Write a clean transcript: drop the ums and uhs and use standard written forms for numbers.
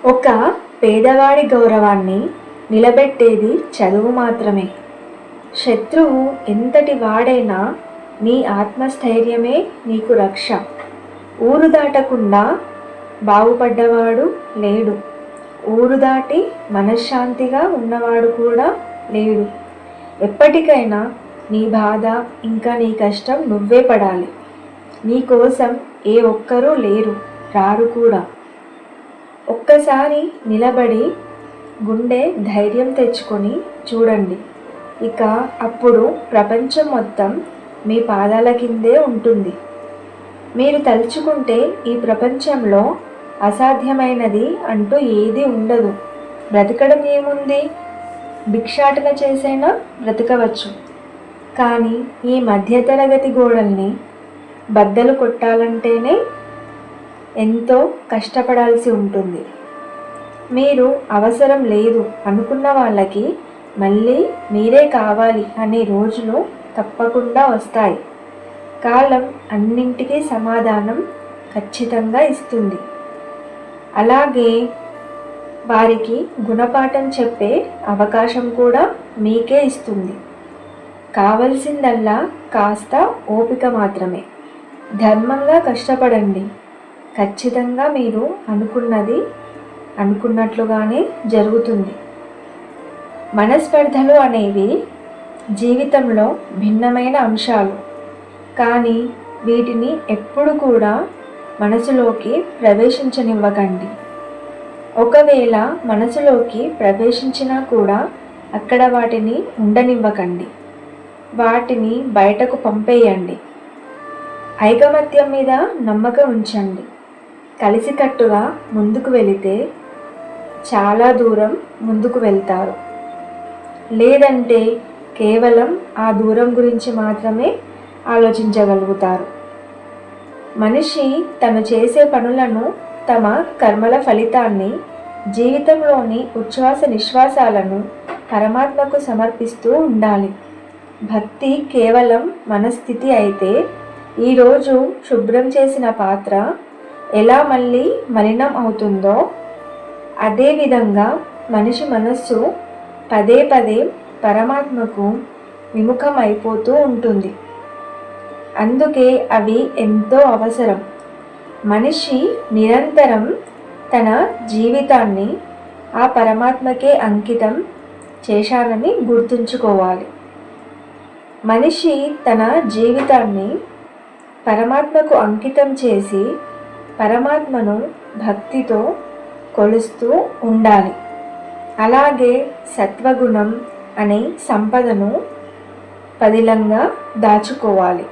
ఒక పేదవాడి గౌరవాన్ని నిలబెట్టేది చదువు మాత్రమే. శత్రువు ఎంతటి వాడైనా నీ ఆత్మస్థైర్యమే నీకు రక్ష. ఊరు దాటకుండా బాగుపడ్డవాడు లేడు. ఊరు దాటి మనశ్శాంతిగా ఉన్నవాడు కూడా లేడు. ఎప్పటికైనా నీ బాధ ఇంకా నీ కష్టం నువ్వే పడాలి. నీ కోసం ఏ ఒక్కరూ లేరు, రారు కూడా. ఒక్కసారి నిలబడి గుండె ధైర్యం తెచ్చుకొని చూడండి. ఇక అప్పుడు ప్రపంచం మొత్తం మీ పాదాల కిందే ఉంటుంది. మీరు తలుచుకుంటే ఈ ప్రపంచంలో అసాధ్యమైనది అంటూ ఏదీ ఉండదు. బ్రతకడం ఏముంది? భిక్షాటన చేసైనా బ్రతకవచ్చు. కానీ ఈ మధ్యతరగతి గోడల్ని బద్దలు కొట్టాలంటేనే ఎంతో కష్టపడాల్సి ఉంటుంది. మీరు అవసరం లేదు అనుకున్న వాళ్ళకి మళ్ళీ మీరే కావాలి అనే రోజులు తప్పకుండా వస్తాయి. కాలం అన్నింటికీ సమాధానం ఖచ్చితంగా ఇస్తుంది. అలాగే వారికి గుణపాఠం చెప్పే అవకాశం కూడా మీకే ఇస్తుంది. కావలసిందల్లా కాస్త ఓపిక మాత్రమే. ధర్మంగా కష్టపడండి. ఖచ్చితంగా మీరు అనుకున్నది అనుకున్నట్లుగానే జరుగుతుంది. మనస్పర్ధలు అనేవి జీవితంలో భిన్నమైన అంశాలు. కానీ వీటిని ఎప్పుడు కూడా మనసులోకి ప్రవేశించనివ్వకండి. ఒకవేళ మనసులోకి ప్రవేశించినా కూడా అక్కడ వాటిని ఉండనివ్వకండి. వాటిని బయటకు పంపేయండి. ఐకమత్యం మీద నమ్మకం ఉంచండి. కలిసికట్టుగా ముందుకు వెళితే చాలా దూరం ముందుకు వెళ్తారు. లేదంటే కేవలం ఆ దూరం గురించి మాత్రమే ఆలోచించగలుగుతారు. మనిషి తను చేసే పనులను, తమ కర్మల ఫలితాన్ని, జీవితంలోని ఉచ్ఛ్వాస నిశ్వాసాలను పరమాత్మకు సమర్పిస్తూ ఉండాలి. భక్తి కేవలం మనస్థితి అయితే ఈరోజు శుభ్రం చేసిన పాత్ర ఎలా మళ్ళీ మలినం అవుతుందో అదేవిధంగా మనిషి మనస్సు పదే పదే పరమాత్మకు విముఖం అయిపోతూ ఉంటుంది. అందుకే అవి ఎంతో అవసరం. మనిషి నిరంతరం తన జీవితాన్ని ఆ పరమాత్మకే అంకితం చేశానని గుర్తుంచుకోవాలి. మనిషి తన జీవితాన్ని పరమాత్మకు అంకితం చేసి పరమాత్మను భక్తితో కొలుస్తూ ఉండాలి. అలాగే సత్వగుణం అనే సంపదను పదిలంగా దాచుకోవాలి.